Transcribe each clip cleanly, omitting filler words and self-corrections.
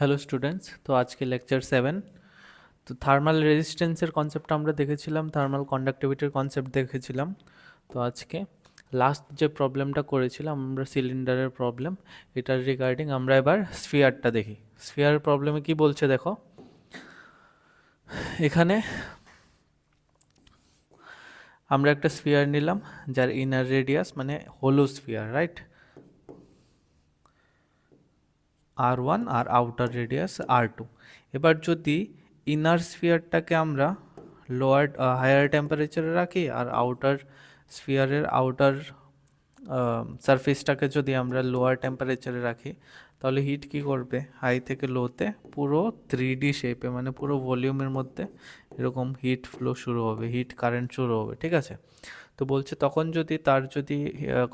Hello students, তো আজকে lecture 7। তো থার্মাল রেজিস্ট্যান্সের কনসেপ্ট আমরা দেখেছিলাম, থার্মাল কন্ডাক্টিভিটির কনসেপ্ট দেখেছিলাম। তো আজকে লাস্ট যে প্রবলেমটা করেছিলাম আমরা, সিলিন্ডারের প্রবলেম, এটার রিগার্ডিং আমরা এবার স্ফিয়ারটা দেখি। স্ফিয়ার প্রবলেমে কি বলছে দেখো, এখানে আমরা একটা স্ফিয়ার নিলাম যার ইনার রেডিয়াস মানে হোলো স্ফিয়ার, রাইট, R1 আর আউটার রেডিয়াস R2। এবার যদি ইনার স্ফিয়ারটাকে আমরা লোয়ার হায়ার টেম্পারেচারে রাখি আর আউটার স্ফিয়ারের আউটার সারফেসটাকে যদি আমরা লোয়ার টেম্পারেচারে রাখি, তাহলে হিট কি করবে, হাই থেকে লোতে পুরো 3D শেপে মানে পুরো ভলিউমের মধ্যে এরকম হিট ফ্লো শুরু হবে, হিট কারেন্ট শুরু হবে, ঠিক আছে। তো বলছে তখন যদি তার যদি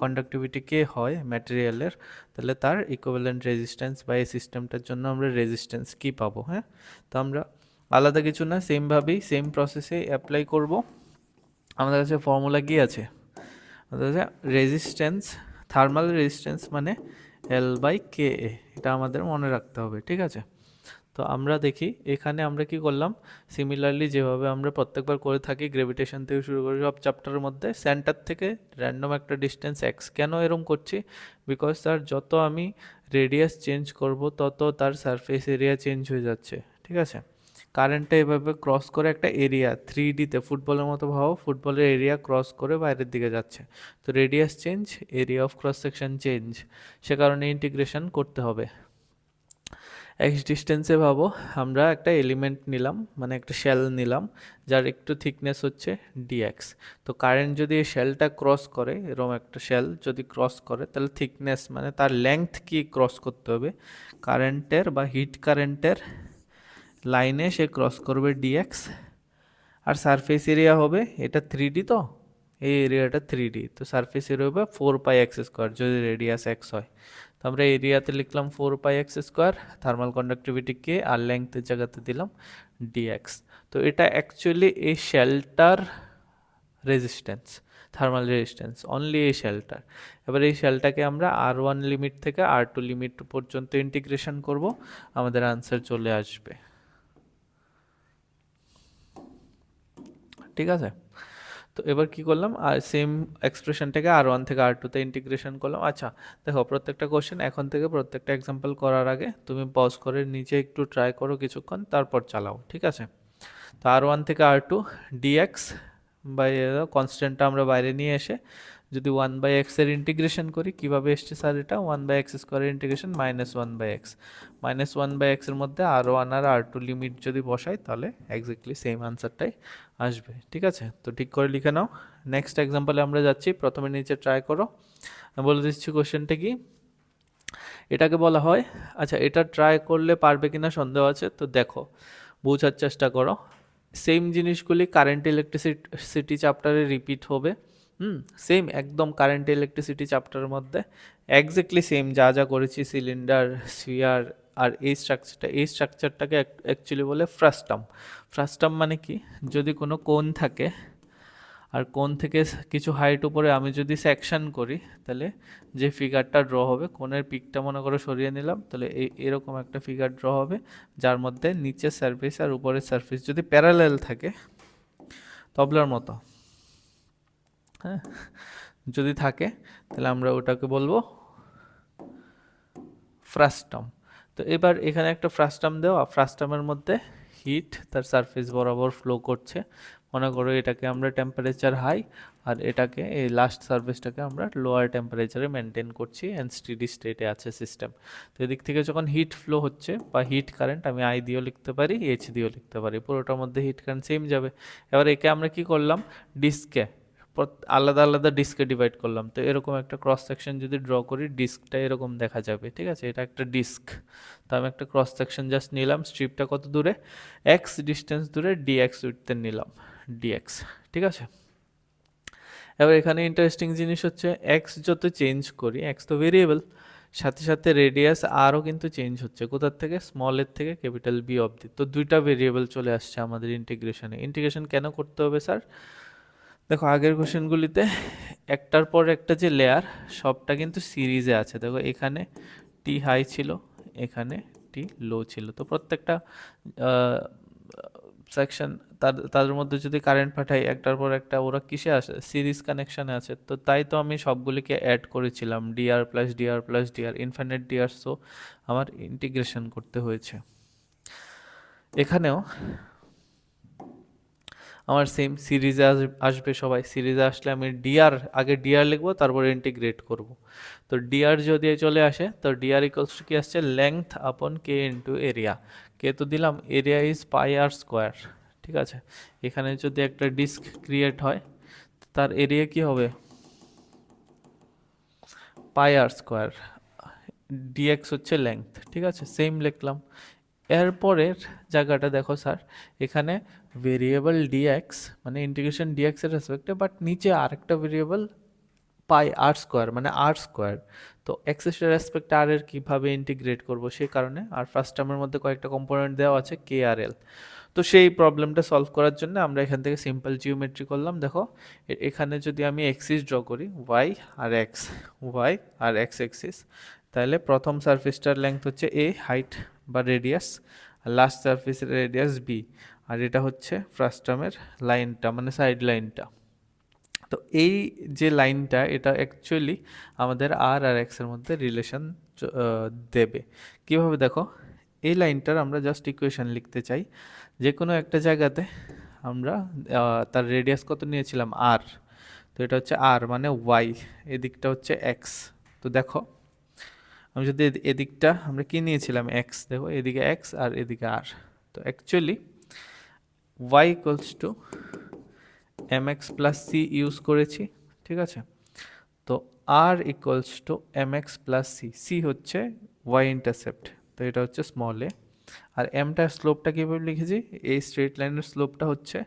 কন্ডাক্টিভিটি কে হয় ম্যাটেরিয়ালের, তাহলে তার ইকুইভ্যালেন্ট রেজিস্ট্যান্স বা এই সিস্টেমটার জন্য আমরা রেজিস্ট্যান্স কি পাবো। হ্যাঁ, তো আমরা আলাদা কিছু না, সেমভাবেই সেম প্রসেসে অ্যাপ্লাই করব। আমাদের কাছে ফর্মুলা কি আছে, আমাদের কাছে রেজিস্ট্যান্স, থার্মাল রেজিস্ট্যান্স মানে L/Ka, এটা আমাদের মনে রাখতে হবে, ঠিক আছে। তো আমরা দেখি এখানে আমরা কি করলাম, সিমিলারলি যেভাবে আমরা প্রত্যেকবার করে থাকি গ্র্যাভিটেশন থেকে শুরু করে সব চ্যাপ্টারের মধ্যে, সেন্টার থেকে র্যান্ডম একটা ডিস্টেন্স এক্স। কেন এরকম করছি, বিকজ তার যত আমি রেডিয়াস চেঞ্জ করব তত তার সারফেস এরিয়া চেঞ্জ হয়ে যাচ্ছে, ঠিক আছে। কারেন্টটা এভাবে ক্রস করে একটা এরিয়া 3Dতে ফুটবলের মতো ভাবো, ফুটবলের এরিয়া ক্রস করে বাইরের দিকে যাচ্ছে। তো radius change, area of cross section change, সে কারণে ইন্টিগ্রেশন করতে হবে। এক্স ডিস্টেন্সে ভাবো আমরা একটা এলিমেন্ট নিলাম, মানে একটা শেল নিলাম যার একটু থিকনেস হচ্ছে dx। তো কারেন্ট যদি এই শেলটা ক্রস করে, এরকম একটা শেল যদি ক্রস করে, তাহলে থিকনেস মানে তার লেংথ কি ক্রস করতে হবে, কারেন্টের বা হিট কারেন্টের লাইনে সে ক্রস করবে dx। আর সারফেস এরিয়া হবে, এটা 3D, তো এই এরিয়াটা 3D, তো সারফেস এরিয়া হবে 4πx² যদি রেডিয়াস এক্স হয়। তো আমরা এরিয়াতে লিখলাম 4πx², থার্মাল কন্ডাক্টিভিটি কে, আর লেংথের জায়গাতে দিলাম dx। তো এটা অ্যাকচুয়ালি এই shelter resistance, thermal resistance only এই শেলটার। এবার এই শেলটাকে আমরা R1 লিমিট থেকে R2 লিমিট পর্যন্ত ইন্টিগ্রেশন করব, আমাদের আনসার চলে আসবে, ঠিক আছে। তো এবার কি করলাম, আর সেম এক্সপ্রেশনটাকে R1 থেকে R2তে ইন্টিগ্রেশন করলাম। আচ্ছা দেখো, প্রত্যেকটা কোশ্চেন এখন থেকে প্রত্যেকটা এক্সাম্পল করার আগে তুমি পজ করে নিচে একটু ট্রাই করো কিছুক্ষণ, তারপর চালাও, ঠিক আছে। তো R1 থেকে R2 dx বাই কনস্ট্যান্টটা আমরা বাইরে নিয়ে এসে যদি 1/x এর ইন্টিগ্রেশন করি, কিভাবে এসছে স্যার এটা, 1/x² এর ইন্টিগ্রেশন -1/x, -1/x এর মধ্যে R1 আর R2 লিমিট যদি বসাই, তাহলে এক্স্যাক্টলি সেম আনসারটাই আসবে, ঠিক আছে। তো ঠিক করে লিখে নাও। নেক্সট এক্সাম্পলে আমরা যাচ্ছি, প্রথমে নিচে ট্রাই করো, আমি বলে দিচ্ছি কোশ্চেনটা কি। এটাকে বলা হয়, আচ্ছা এটা ট্রাই করলে পারবে কিনা সন্দেহ আছে, তো দেখো বোঝার চেষ্টা করো। সেম জিনিসগুলি কারেন্ট ইলেকট্রিসিটি চ্যাপ্টারে রিপিট হবে, সেম একদম কারেন্ট ইলেকট্রিসিটি চ্যাপ্টারের মধ্যে এক্স্যাক্টলি সেম যা যা করেছি, সিলিন্ডার, স্ফিয়ার আর এই স্ট্রাকচারটা, এই স্ট্রাকচারটাকে অ্যাকচুয়ালি বলে ফ্রাস্টাম। ফ্রাস্টাম মানে কি, যদি কোনো কোণ থাকে আর কোণ থেকে কিছু হাইট উপরে আমি যদি সেকশন করি, তাহলে যে ফিগারটা ড্র হবে, কোণের পিকটা মনে করে সরিয়ে নিলাম, তাহলে এরকম একটা ফিগার ড্র হবে, যার মধ্যে নিচের সারফেস আর উপরের সারফেস যদি প্যারালেল থাকে, তবলার মতো, হ্যাঁ, যদি থাকে, তাহলে আমরা ওটাকে বলবো ফ্রাস্টাম। তো এবার এখানে একটা ফ্রাস্টাম দেওয়া, ফ্রাস্টামের মধ্যে হিট তার সারফেস বরাবর ফ্লো করছে, মনে করো এটাকে আমরা টেম্পারেচার হাই আর এটাকে এই লাস্ট সারফেসটাকে আমরা লোয়ার টেম্পারেচারে মেনটেন করছি অ্যান্ড স্টেডি স্টেটে আছে সিস্টেম। তো এদিক থেকে যখন হিট ফ্লো হচ্ছে বা হিট কারেন্ট, আমি আই দিয়েও লিখতে পারি, এইচ দিয়েও লিখতে পারি, পুরোটার মধ্যে হিট কারেন্ট সেম যাবে। এবার একে আমরা কি করলাম, ডিস্কে আলাদা আলাদা ডিস্কে ডিভাইড করলাম। তো এরকম একটা ক্রস সেকশন যদি ড্র করি, ডিস্কটা এরকম দেখা যাবে, ঠিক আছে, এটা একটা ডিস্ক। তো আমি একটা ক্রস সেকশন জাস্ট নিলাম, স্ট্রিপটা কত দূরে, এক্স ডিস্টেন্স দূরে, ডিএক্স উইথতে নিলাম, ডিএক্স, ঠিক আছে। এবার এখানে ইন্টারেস্টিং জিনিস হচ্ছে, এক্স যত চেঞ্জ করি, এক্স তো ভেরিয়েবল, সাথে সাথে রেডিয়াস আরও কিন্তু চেঞ্জ হচ্ছে, কোথার থেকে, স্মলের থেকে ক্যাপিটাল বি অবধি। তো দুইটা ভেরিয়েবল চলে আসছে আমাদের ইন্টিগ্রেশনে। ইন্টিগ্রেশন কেন করতে হবে স্যার, দেখো আগের কোশ্চেনগুলিতে একটার পর একটা যে লেয়ার, সবটা কিন্তু সিরিজে আছে। দেখো এখানে টি হাই ছিল, এখানে T কোয়ান্টিটি লো ছিল। তো প্রত্যেকটা সেকশন তাদের মধ্যে যদি কারেন্ট পাঠাই একটার পর একটা, ওরা কিসে আসে? সিরিজ কানেকশানে আছে। তো তাই তো আমি সবগুলিকে অ্যাড করেছিলাম, d r plus d r plus d r, infinite d r, so আমার ইন্টিগ্রেশন করতে হয়েছে। এখানেও আমার সেম সিরিজে আসবে সবাই। সিরিজে আসলে আমি ডিআর, আগে ডিআর লিখবো, তারপর ইন্টিগ্রেট করব। তো ডিআর যদি চলে আসে, তো ডিআর ইকুয়ালস টু কি আসছে? লেংথ আপন কে ইন্টু এরিয়া। কে তো দিলাম, area is pi r square, ঠিক আছে। এখানে যদি একটা ডিস্ক ক্রিয়েট হয়, তার এরিয়া কি হবে? পাই আর স্কোয়ার, ডিএক্স হচ্ছে লেংথ, ঠিক আছে। সেম লিখলাম। এরপরের জায়গাটা দেখো স্যার, এখানে ভেরিয়েবল ডিএক্স মানে ইন্টিগ্রেশন ডিএক্স এর রেসপেক্টে, বাট নিচে আরেকটা ভেরিয়েবল পাই আর স্কোয়ার মানে আর স্কোয়ার। তো এক্স এর রেসপেক্টে আর এর কীভাবে ইন্টিগ্রেট করব, সেই কারণে আর ফার্স্ট টার্মের মধ্যে কয়েকটা কম্পোনেন্ট দেওয়া আছে কে আর এল। তো সেই প্রবলেমটা সলভ করার জন্য আমরা এখান থেকে সিম্পল জিওমেট্রি করলাম। দেখো এখানে যদি আমি এক্সিস ড্র করি, ওয়াই আর এক্স, ওয়াই আর এক্স এক্সিস, তাহলে প্রথম সারফেসটার লেংথ হচ্ছে এ, হাইট বা রেডিয়াস, আর লাস্ট সারফেসের রেডিয়াস বি, আর এটা হচ্ছে ফার্স্ট টার্মের লাইনটা মানে সাইড লাইনটা। তো এই যে লাইনটা, এটা অ্যাকচুয়ালি আমাদের আর এক্সের মধ্যে রিলেশন দেবে। কিভাবে দেখো, এই লাইনটার আমরা জাস্ট ইকুয়েশন লিখতে চাই। যে কোনো একটা জায়গাতে আমরা তার রেডিয়াস কত নিয়েছিলাম? আর। তো এটা হচ্ছে আর মানে ওয়াই, এদিকটা হচ্ছে এক্স। তো দেখো আমি যদি এদিকটা আমরা কি নিয়েছিলাম? এক্স। দেখো এদিকে এক্স আর এদিকে আর। তো actually y equals to m x plus c use করেছি, ঠিক আছে। তো r equals to m x plus c, c হচ্ছে ওয়াই ইন্টারসেপ্ট, তো এটা হচ্ছে স্মল এ। আর এমটার স্লোপটা কীভাবে লিখেছি? এই স্ট্রেট লাইনের স্লোপটা হচ্ছে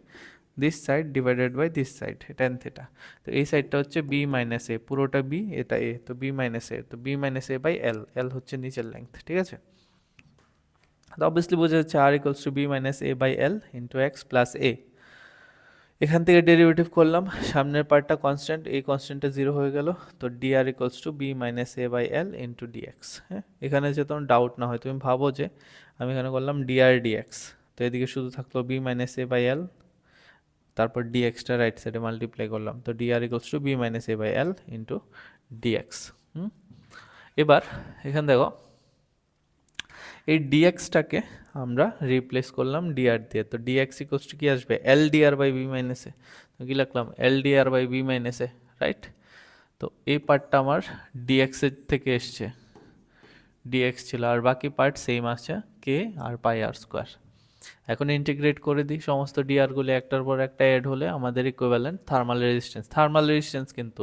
this side divided by this side, tan theta. তো এই সাইডটা হচ্ছে বি মাইনাস এ, পুরোটা বি, এটা এ, তো বি মাইনাস এ, তো b minus A by l, l হচ্ছে নিচের লেংথ, ঠিক আছে। তো অবভিয়াসলি বোঝা যাচ্ছে r equals to B minus A by L into x plus a. এখান থেকে ডেরিভেটিভ করলাম, সামনের পার্টটা কনস্ট্যান্ট, এই কনস্ট্যান্টটা জিরো হয়ে গেল। তো d r equals to B minus A by L into d x. হ্যাঁ, এখানে যে তোমার ডাউট না হয়, তুমি ভাবো যে আমি এখানে করলাম ডিআর ডিএক্স, তো এদিকে শুধু থাকলো B minus A by L, তারপর ডিএক্সটা রাইট সাইডে মাল্টিপ্লাই করলাম। তো d r equals to B minus A by L into d x. এবার এখানে দেখো এই ডিএক্সটাকে আমরা রিপ্লেস করলাম ডিআর দিয়ে। তো ডিএক্স ইকুয়ালস টু কি আসবে? L d r by b minus a. তো কি লিখলাম? L d r by b minus a, right. তো এই পার্টটা আমার ডিএক্স এর থেকে এসছে, ডিএক্স ছিল, আর বাকি পার্ট সেম আছে কে আর পাই আর স্কোয়ার। এখন ইন্টিগ্রেট করে দিই, সমস্ত ডিআরগুলি একটার পর একটা অ্যাড হলে আমাদের equivalent thermal resistance, thermal resistance কিন্তু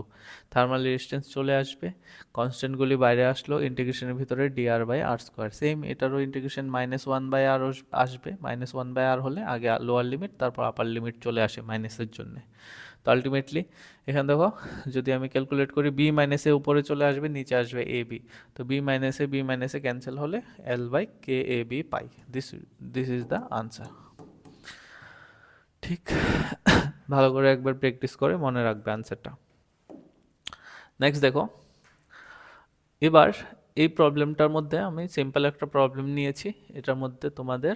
থার্মাল রেজিস্ট্যান্স চলে আসবে, কনস্ট্যান্টগুলি বাইরে আসলো, ইন্টিগ্রেশনের ভিতরে d r by r square. Same এটারও integration minus one by r আসবে, মাইনাস ওয়ান বাই আর হলে আগে লোয়ার লিমিট তারপর আপার লিমিট চলে আসে মাইনাসের জন্যে। তো আলটিমেটলি এখানে দেখো যদি আমি ক্যালকুলেট করি, বি মাইনাসে উপরে চলে আসবে, নিচে আসবে এ বি। তো বি মাইনাসে ক্যান্সেল হলে L by K A B পাই। This is the answer. ঠিক, ভালো করে একবার প্র্যাকটিস করে মনে রাখবে আনসারটা। নেক্সট দেখো, এবার এই প্রবলেমটার মধ্যে আমি সিম্পল একটা প্রবলেম নিয়েছি। এটার মধ্যে তোমাদের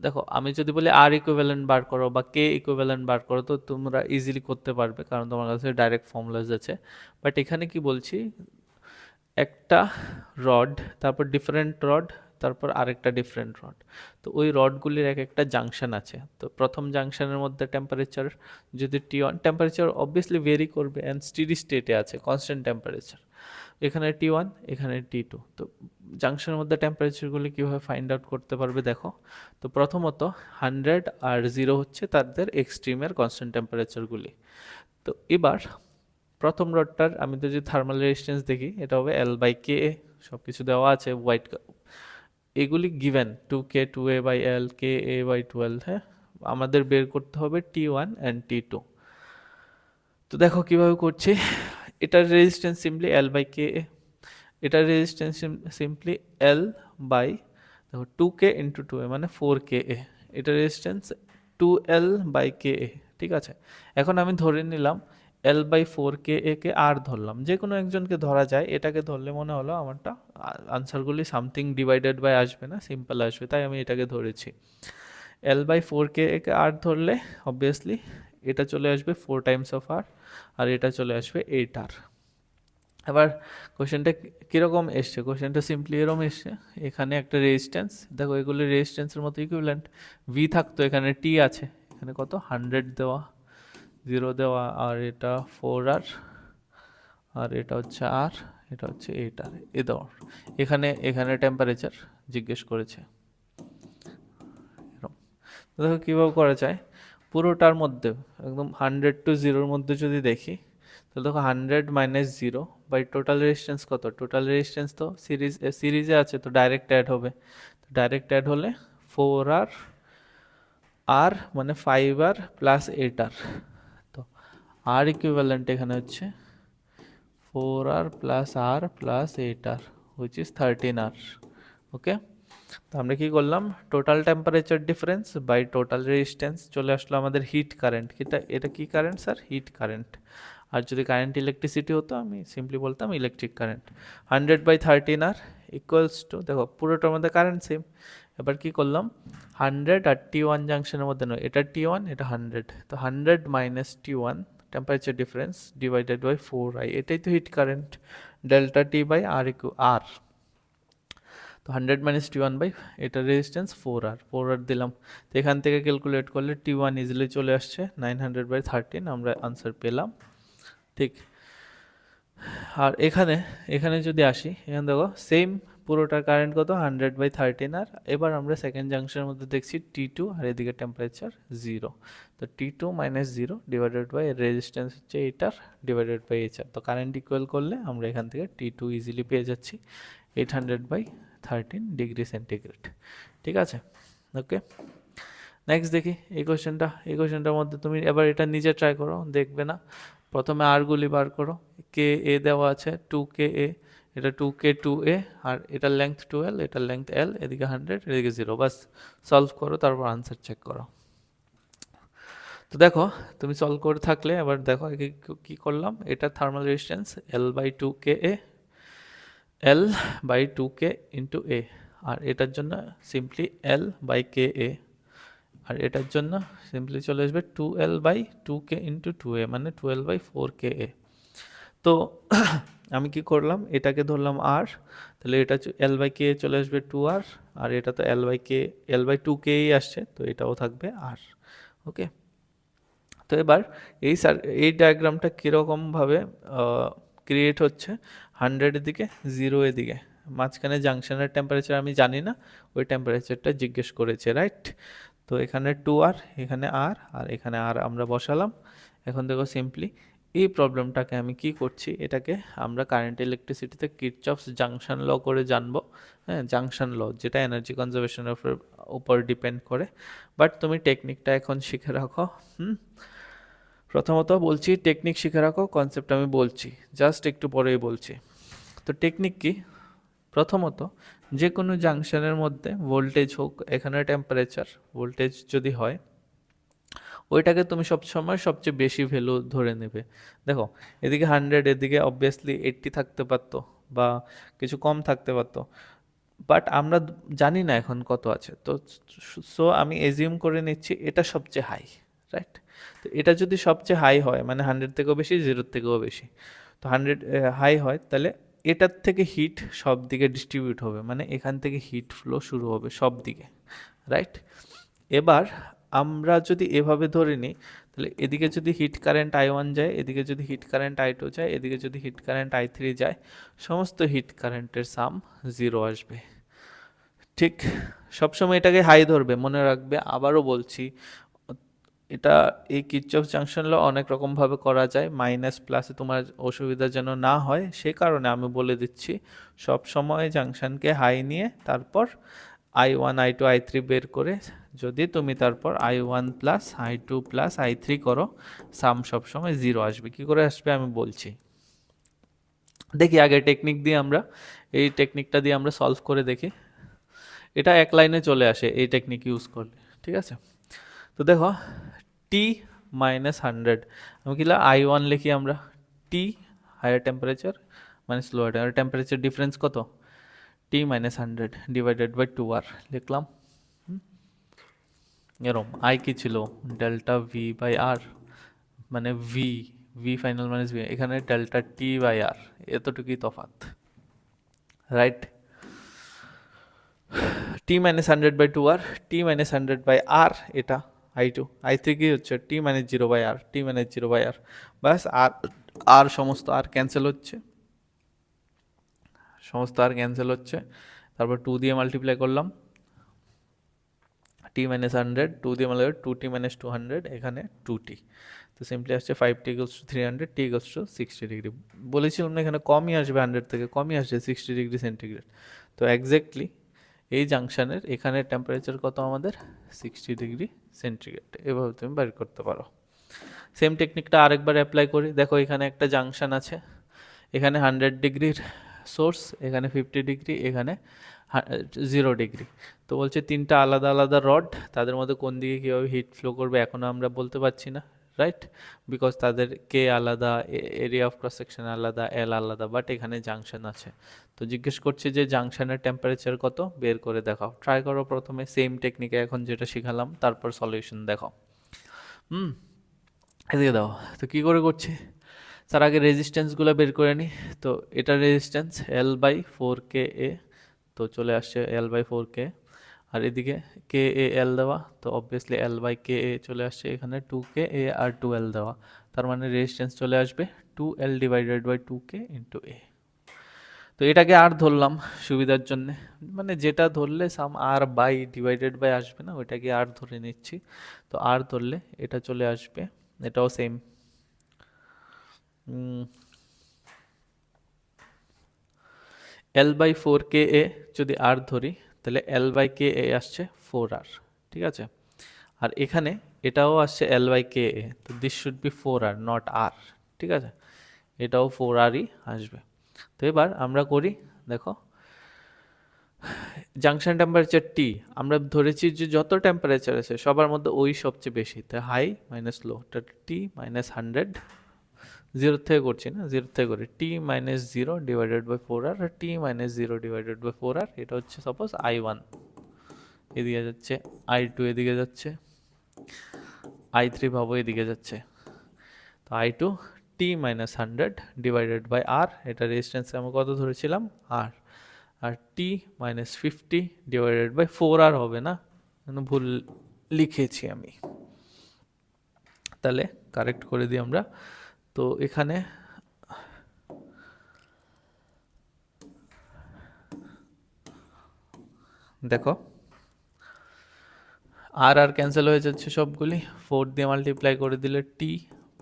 দেখো আমি যদি বলি আর ইকুইভ্যালেন্ট বার করো বা কে ইকুইভ্যালেন্ট বার করো, তো তোমরা ইজিলি করতে পারবে কারণ তোমার কাছে ডাইরেক্ট ফর্মুলাজ আছে। বাট এখানে কি বলছি, একটা রড, তারপর ডিফারেন্ট রড, তারপর আরেকটা ডিফারেন্ট রড। তো ওই রডগুলির এক একটা জাংশন আছে। তো প্রথম জাংশনের মধ্যে টেম্পারেচার যদি T1, টেম্পারেচার অবভিয়াসলি ভেরি করবে অ্যান্ড স্টেডি স্টেটে আছে কনস্ট্যান্ট টেম্পারেচার, এখানে T1 এখানে T2। তো জাংশনের মধ্যে টেম্পারেচারগুলি কীভাবে ফাইন্ড আউট করতে পারবে দেখো। তো প্রথমত 100 আর 0 হচ্ছে তাদের এক্সট্রিমের কনস্ট্যান্ট টেম্পারেচারগুলি। তো এবার প্রথম রডটার আমি তো যদি থার্মাল রেজিস্ট্যান্স দেখি, এটা হবে এল বাই কে এ, সব কিছু দেওয়া আছে হোয়াইট, এগুলি given 2K 2A by L, K A by 12। হ্যাঁ, আমাদের বের করতে হবে T1 অ্যান্ড T2। তো দেখো কিভাবে করছি, এটার resistance simply L by K এ, এটার রেজিস্ট্যান্স সিম্পলি এল বাই দেখো 2K ইন্টু 2A মানে 4KA, এটার রেজিস্ট্যান্স 2L বাই KA, ঠিক আছে। এখন আমি ধরে নিলাম L বাই 4KA কে আর ধরলাম, যে কোনো একজনকে ধরা যায়, এটাকে ধরলে মনে হলো আমারটা আনসারগুলি সামথিং ডিভাইডেড বাই আসবে না, সিম্পল আসবে, তাই আমি এটাকে ধরেছি। L/4 কে আর ধরলে অবভিয়াসলি এটা চলে আসবে 4 টাইমস অফ আর, আর এটা চলে আসবে 8 আর। এবার কোশ্চেনটা কীরকম এসছে, কোশ্চেনটা সিম্পলি এরকম এসছে, এখানে একটা রেজিস্ট্যান্স, দেখো এগুলো রেজিস্ট্যান্সের মতো ইকুইভ্যালেন্ট, ভি থাকতো, এখানে টি আছে, এখানে কত 100 দেওয়া, 0 দেওয়া, আর এটা 4 আর, আর এটা হচ্ছে আর, এটা হচ্ছে 8 আর, এ দেওয়া, এখানে এখানে টেম্পারেচার জিজ্ঞেস করেছে। দেখো কীভাবে করা যায়, পুরোটার মধ্যে একদম 100 to 0-র মধ্যে যদি দেখি, তাহলে দেখো 100 - 0 বাই টোটাল রেজিস্ট্যান্স কত, টোটাল রেজিস্ট্যান্স তো সিরিজে আছে, তো ডাইরেক্ট অ্যাড হবে, ডাইরেক্ট অ্যাড হলে 4 আর, আর মানে 5 আর প্লাস 8 আর, তো আর ইকুইভ্যালেন্ট এখানে হচ্ছে 4 r plus r plus 8 r, which is 13 r. Okay, তো আমরা কি করলাম, total temperature difference by total resistance, চলে আসলো আমাদের হিট কারেন্ট। এটা কি কারেন্ট স্যার, হিট কারেন্ট। আর যদি কারেন্ট ইলেকট্রিসিটি হতো আমি সিম্পলি বলতাম electric current. 100/13 r equals to, দেখো পুরোটার মধ্যে কারেন্ট সেম, এবার কি করলাম 100 আর T1 জাংশনের মধ্যে নয়, এটা T1 এটা 100, তো 100 - T1 temperature difference divided by 4i, এটাই তো heat current, delta t by r আর, তো 100 - T1 বাই এটা রেজিস্ট্যান্স 4R দিলাম, তো এখান থেকে ক্যালকুলেট করলে T1 ইজিলি চলে আসছে 900/13, আমরা আনসার পেলাম। ঠিক, আর এখানে এখানে যদি আসি, এখানে দেখো সেম পুরোটার কারেন্ট কত 100/13 আর, এবার আমরা সেকেন্ড জাংশনের মধ্যে দেখছি T2 আর এদিকে টেম্পারেচার 0, তো T2 - 0 ডিভাইডেড বাই রেজিস্ট্যান্স হচ্ছে 8R ডিভাইডেড বাই HR, তো কারেন্ট ইকুয়াল করলে আমরা এখান থেকে T2 ইজিলি পেয়ে যাচ্ছি 800/13 ডিগ্রি সেন্টিগ্রেড। ঠিক আছে, ওকে, নেক্সট দেখি এই কোশ্চেনটার মধ্যে তুমি এবার এটা নিজে ট্রাই করো, দেখবে না, প্রথমে আরগুলি বার করো, কে এ দেওয়া আছে 2KA, এটা 2K2A, আর এটার লেংথ 12, এটার লেংথ L, এদিকে 100 এদিকে 0, বাস সলভ করো, তারপর আনসার চেক করো। তো দেখো তুমি সলভ করে থাকলে এবার দেখো কি করলাম, এটা thermal resistance L/2KA, L/2K into A, আর এটার জন্য সিম্পলি L/KA, আর এটার জন্য সিম্পলি চলে আসবে 2L/2K ইন্টু 2A, মানে 12/4KA। তো আমি কি করলাম, এটাকে ধরলাম আর, তাহলে এটা L/K চলে আসবে 2R, আর এটা তো L/2Kই আসছে, তো এটাও থাকবে আর। ওকে, তো এবার এই ডায়াগ্রামটা কীরকমভাবে ক্রিয়েট হচ্ছে, 100-এর দিকে 0-এর দিকে, মাঝখানে জাংশনের টেম্পারেচার আমি জানি না, ওই টেম্পারেচারটা জিজ্ঞেস করেছে, রাইট। তো এখানে 2R, এখানে আর, আর এখানে আর আমরা বসালাম। এখন দেখো সিম্পলি এই প্রবলেমটাকে আমি কি করছি, এটাকে আমরা কারেন্ট ইলেকট্রিসিটিতে কিরচফস জাংশন ল করে জানবো, হ্যাঁ, জাংশন ল, যেটা এনার্জি কনজারভেশনের উপর ডিপেন্ড করে, বাট তুমি টেকনিকটা এখন শিখে রাখো। প্রথমত বলছি টেকনিক শিখে রাখো, কনসেপ্ট আমি বলছি জাস্ট একটু পরেই বলছি। তো টেকনিক কি, প্রথমত যে কোনো জাংশনের মধ্যে ভোল্টেজ হোক, এখানে টেম্পারেচার ভোল্টেজ যদি হয়, ওইটাকে তুমি সবসময় সবচেয়ে বেশি ভ্যালু ধরে নেবে। দেখো এদিকে 100, এদিকে অবভিয়াসলি 80 থাকতে পারতো বা কিছু কম থাকতে পারতো, বাট আমরা জানি না এখন কত আছে, তো সো আমি এজিউম করে নিচ্ছি এটা সবচেয়ে হাই, রাইট। তো এটা যদি সবচেয়ে হাই হয় মানে 100 থেকেও বেশি, 0-এর থেকেও বেশি, তো 100 হাই হয়, তাহলে এটার থেকে হিট সব দিকে ডিস্ট্রিবিউট হবে, মানে এখান থেকে হিট ফ্লো শুরু হবে সব দিকে, রাইট। এবার আমরা যদি এভাবে ধরে নিই, তাহলে এদিকে যদি হিট কারেন্ট I1 যায়, এদিকে যদি হিট কারেন্ট I2 যায়, এদিকে যদি হিট কারেন্ট I3 যায়, সমস্ত হিট কারেন্টের সাম 0 আসবে। ঠিক, সবসময় এটাকে হাই ধরবে, মনে রাখবে, আবারও বলছি, এটা এই কিরচফ জাংশন ল অনেক রকমভাবে করা যায়, মাইনাস প্লাসে তোমার অসুবিধা যেন না হয় সে কারণে আমি বলে দিচ্ছি, সব সময় জাংশনকে হাই নিয়ে তারপর I1 I2 I3 বের করে যদি তুমি তারপর I1 plus I2 plus I3 করো, সাম সবসময় 0 আসবে। কি করে আসবে আমি বলছি, দেখি আগে টেকনিক দিয়ে আমরা এই টেকনিকটা দিয়ে আমরা সলভ করে দেখি, এটা এক লাইনে চলে আসে এই টেকনিক ইউজ করলে, ঠিক আছে। তো দেখো T - 100, আমি কি I1 লিখি, আমরা T higher temperature minus lower temperature, difference কত T minus 100 divided by 2r লিখলাম। এরম আই কি ছিল ডেল্টা ভি বাই আর, মানে v v final minus v, এখানে ডেল্টা টি বাই আর, এতটুকুই তফাৎ, right. T minus 100 by 2r, t minus 100 by r, এটা i2, i3 কি হচ্ছে t minus 0 by r, t minus 0 by r, বাস r আর সমস্ত আর ক্যান্সেল হচ্ছে, সমস্ত আর ক্যান্সেল হচ্ছে, তারপর 2 দিয়ে মাল্টিপ্লাই করলাম, টি মাইনাস 100 2 দিয়ে মাল্টিপ্লাই, 2t মাইনাস 200, এখানে 2t, তো সিম্পলি আসছে 5t equals to 300, t equals to 60 degree. বলেছিলাম না এখানে কমই আসবে 100 থেকে, কমই আসছে 60 ডিগ্রি সেন্টিগ্রেড। তো এক্স্যাক্টলি এই জাংশনের এখানে টেম্পারেচার কত আমাদের 60 ডিগ্রি সেন্টিগ্রেড, এভাবে তুমি বের করতে পারো। সেম টেকনিকটা আরেকবার অ্যাপ্লাই করি, দেখো এখানে একটা জাংশন আছে, এখানে 100 ডিগ্রির সোর্স, এখানে 50 ডিগ্রি, এখানে 0 ডিগ্রি। তো বলছে তিনটা আলাদা আলাদা রড, তাদের মধ্যে কোন দিকে কীভাবে হিট ফ্লো করবে এখনও আমরা বলতে পারছি না, রাইট, বিকজ তাদের কে আলাদা, এরিয়া অফ ক্রস সেকশন আলাদা, এল আলাদা, বাট এখানে জাংশন আছে। তো জিজ্ঞেস করছে যে জাংশনের টেম্পারেচার কত, বের করে দেখাও। ট্রাই করো প্রথমে সেম টেকনিকে এখন যেটা শিখালাম, তারপর সলিউশন দেখো। এদিকে দাও। তো কী করে করছি, তার আগে রেজিস্ট্যান্সগুলো বের করে নিই। তো এটা রেজিস্ট্যান্স এল বাই 4KA, তো চলে আসছে এল বাই 4K, আর এদিকে KAL দেওয়া, তো অবভিয়াসলি এল বাই KA চলে আসছে, এখানে 2KA আর 2L দেওয়া, তার মানে রেজিস্ট্যান্স চলে আসবে 2L divided by 2K into A। তো এটাকে আর ধরলাম সুবিধার জন্য, মানে যেটা ধরলে সাম আর বাই ডিভাইডেড বাই আসবে না, ওইটাকে আর ধরে নিচ্ছি। তো আর ধরলে এটা চলে আসবে, এটাও সেম, এল বাই 4KA যদি আর ধরি, তাহলে এল বাই KA আসছে 4R, ঠিক আছে। আর এখানে এটাও আসছে এল বাই KA, তো this should be 4R not r, ঠিক আছে, এটাও 4Rই আসবে। তো এবার আমরা করি, দেখো জাংশন টেম্পারেচার টি, আমরা ধরেছি যে যত টেম্পারেচার আছে সবার মধ্যে ওই সবচেয়ে বেশি, তাই high minus low, t minus 100, zero থেকে করছি না, জিরো থেকে করি, t minus 0 divided by 4R, আর t minus 0 divided by 4R, এটা হচ্ছে সাপোজ i1, এদিকে যাচ্ছে i2, এদিকে যাচ্ছে i3, ভাবো এদিকে যাচ্ছে, তো i2 t minus 100 divided by r, এটা রেজিস্ট্যান্স আমরা কত ধরেছিলাম আর, আর t minus 50 divided by 4R হবে না, ভুল লিখেছি আমি, তাহলে কারেক্ট করে দিই আমরা। তো এখানে দেখো আর আর ক্যান্সেল হয়ে যাচ্ছে সবগুলি, 4 দিয়ে মাল্টিপ্লাই করে দিলে t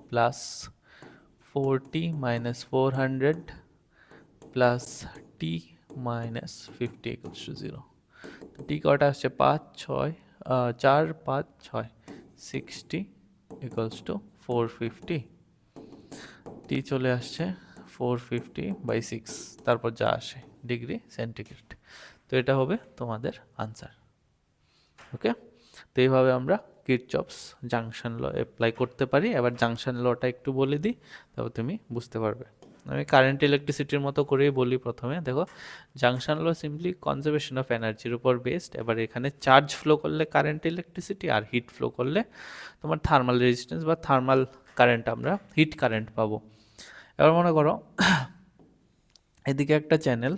plus 4t minus 400 plus t minus 50 equals to 0। T কটা আসছে 5 6 4 5 6, 60 ইকুয়ালস টু 450, টি চলে আসছে 450 বাই 6, তারপর যা আসে ডিগ্রি সেন্টিগ্রেড। তো এটা হবে তোমাদের আনসার, ওকে। তো এইভাবে আমরা কিরচপস জাংশন ল অ্যাপ্লাই করতে পারি। এবার জাংশন লটা একটু বলে দিই, তারপর তুমি বুঝতে পারবে। আমি কারেন্ট ইলেকট্রিসিটির মতো করেই বলি প্রথমে। দেখো junction law simply conservation of এনার্জির উপর বেসড। এবার এখানে চার্জ ফ্লো করলে কারেন্ট ইলেকট্রিসিটি, আর হিট ফ্লো করলে তোমার থার্মাল রেজিস্ট্যান্স বা থার্মাল কারেন্ট, আমরা হিট কারেন্ট পাবো। এবার মনে করো এদিকে একটা চ্যানেল,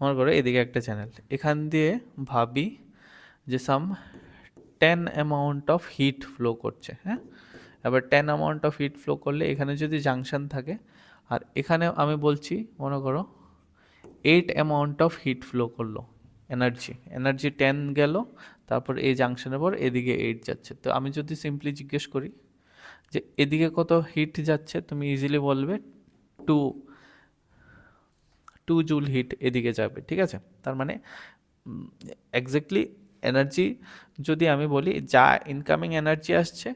মনে করো এদিকে একটা চ্যানেল, এখান দিয়ে ভাবি যে সাম 10 অ্যামাউন্ট অফ হিট ফ্লো করছে, হ্যাঁ। এবার 10 অ্যামাউন্ট অফ হিট ফ্লো করলে এখানে যদি জাংশন থাকে, আর এখানে আমি বলছি মনে করো 8 অ্যামাউন্ট অফ হিট ফ্লো করলো, এনার্জি 10 গেল, তারপর এই জাংশনের পর এদিকে 8 যাচ্ছে। তো আমি যদি সিম্পলি জিজ্ঞেস করি যে এদিকে কত হিট যাচ্ছে, তুমি ইজিলি বলবে 2 জুল হিট এদিকে যাবে, ঠিক আছে। তার মানে এক্স্যাক্টলি এনার্জি যদি আমি বলি যা ইনকামিং এনার্জি আসছে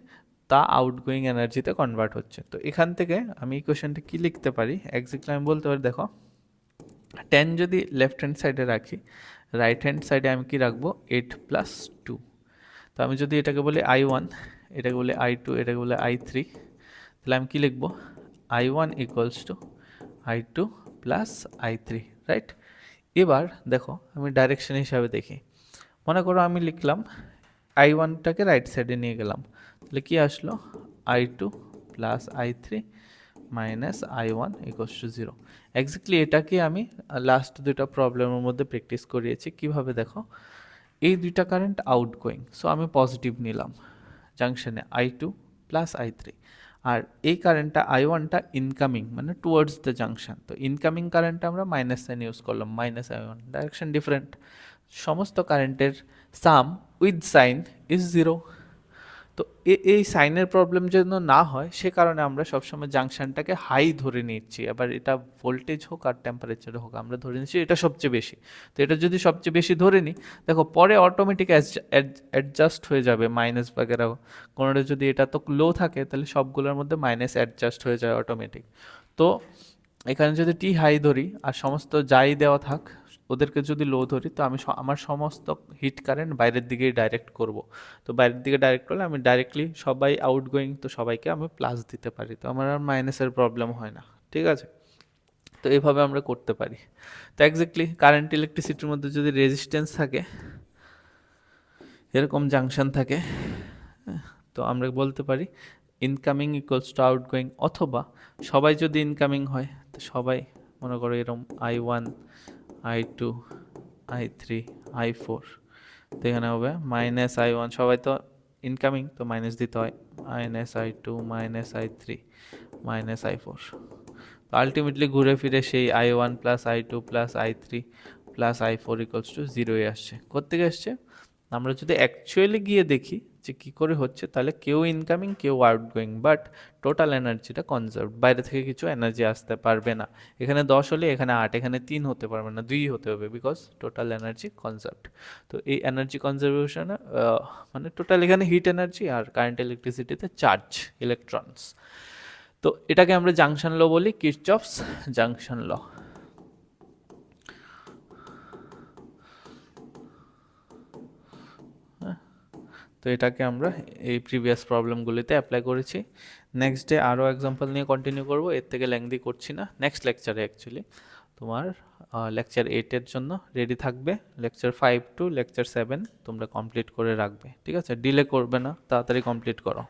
তা আউটগোয়িং এনার্জিতে কনভার্ট হচ্ছে। তো এখান থেকে আমি ইকুয়েশনটা কি লিখতে পারি, এক্স্যাক্টলি আমি বলতে পারি, দেখো 10 যদি লেফট হ্যান্ড সাইডে রাখি, রাইট হ্যান্ড সাইডে আমি কি রাখবো 8 প্লাস 2। তো আমি যদি এটাকে বলি i1, এটাকে বলি i2, এটাকে বলি i3, তাহলে আমি কি লিখবো i1 equals to i2 plus i3, right. এবার দেখো আমি ডাইরেকশন হিসাবে দেখি, মনে করো আমি লিখলাম i1টাকে রাইট সাইডে নিয়ে গেলাম, তাহলে কি আসলো, i2 plus i3 minus i1 equals to 0। Exactly এটাকে আমি লাস্ট দুইটা প্রবলেমের মধ্যে প্র্যাকটিস করিয়েছি। কিভাবে দেখো, এই দুইটা কারেন্ট আউটগোয়িং, সো আমি পজিটিভ নিলাম জাংশনে i2 প্লাস i3, আর এই কারেন্টটা i1টা ইনকামিং মানে টুয়ার্ডস দ্য জাংশন, তো ইনকামিং কারেন্টটা আমরা মাইনাস সাইন ইউজ করলাম, মাইনাস i1, ডাইরেকশন ডিফারেন্ট, সমস্ত কারেন্টের সাম উইথ সাইন ইজ 0। তো এই সাইনের প্রবলেম যেন না হয় সে কারণে আমরা সবসময় জাংশনটাকে হাই ধরে নিচ্ছি। এবার এটা ভোল্টেজ হোক আর টেম্পারেচার হোক, আমরা ধরে নিচ্ছি এটা সবচেয়ে বেশি। তো এটা যদি সবচেয়ে বেশি ধরে নিই, দেখো পরে অটোমেটিক অ্যাডজাস্ট হয়ে যাবে মাইনাস বাগেরাও। কোনোটা যদি এটা তো লো থাকে তাহলে সবগুলোর মধ্যে মাইনাস অ্যাডজাস্ট হয়ে যায় অটোমেটিক। তো এখানে যদি টি হাই ধরি আর সমস্ত যাই দেওয়া থাক ওদেরকে যদি লো ধরি, তো আমি আমার সমস্ত হিট কারেন্ট বাইরের দিকেই ডাইরেক্ট করব। তো বাইরের দিকে ডাইরেক্ট করলে আমি ডাইরেক্টলি সবাই আউটগোয়িং, তো সবাইকে আমি প্লাস দিতে পারি, তো আমার আর মাইনাসের প্রবলেম হয় না। ঠিক আছে, তো এইভাবে আমরা করতে পারি। তো এক্স্যাক্টলি কারেন্ট ইলেকট্রিসিটির মধ্যে যদি রেজিস্ট্যান্স থাকে, এরকম জাংশন থাকে, তো আমরা বলতে পারি ইনকামিং ইকুয়ালস টু আউটগোয়িং, অথবা সবাই যদি ইনকামিং হয় তো সবাই মনে করো এরকম i1 i2 i3 i4, তো এখানে হবে মাইনাস i1, সবাই তো ইনকামিং তো মাইনাস দিতে হয়, minus i2 minus i3 minus i4। তো আলটিমেটলি ঘুরে ফিরে সেই i1 plus i2 plus i3 plus i4 equals to 0 আসছে। কোত্থেকে আসছে, আমরা যদি অ্যাকচুয়ালি গিয়ে দেখি যে কী করে হচ্ছে, তাহলে কেউ ইনকামিং কেউ আউটগোয়িং, বাট টোটাল এনার্জিটা কনজার্ভ, বাইরে থেকে কিছু এনার্জি আসতে পারবে না। এখানে 10 হলে এখানে 8, এখানে 3 হতে পারবে না, 2 হতে হবে, বিকজ টোটাল এনার্জি কনজার্ভড। তো এই এনার্জি কনজারভেশনে মানে টোটাল এখানে হিট এনার্জি আর কারেন্ট ইলেকট্রিসিটিতে চার্জ ইলেকট্রনস। তো এটাকে আমরা জাংশন ল বলি, কিরচফস জাংশন ল। তো এটাকে আমরা এই প্রিভিয়াস প্রবলেমগুলিতে অ্যাপ্লাই করেছি। নেক্সট ডে আরও এক্সাম্পল নিয়ে কন্টিনিউ করব, এর থেকে লেংদি করছি না। নেক্সট লেকচারে অ্যাকচুয়ালি তোমার লেকচার 8-এর জন্য রেডি থাকবে, লেকচার 5 টু লেকচার 7 তোমরা কমপ্লিট করে রাখবে। ঠিক আছে, ডিলে করবে না, তাড়াতাড়ি কমপ্লিট করো।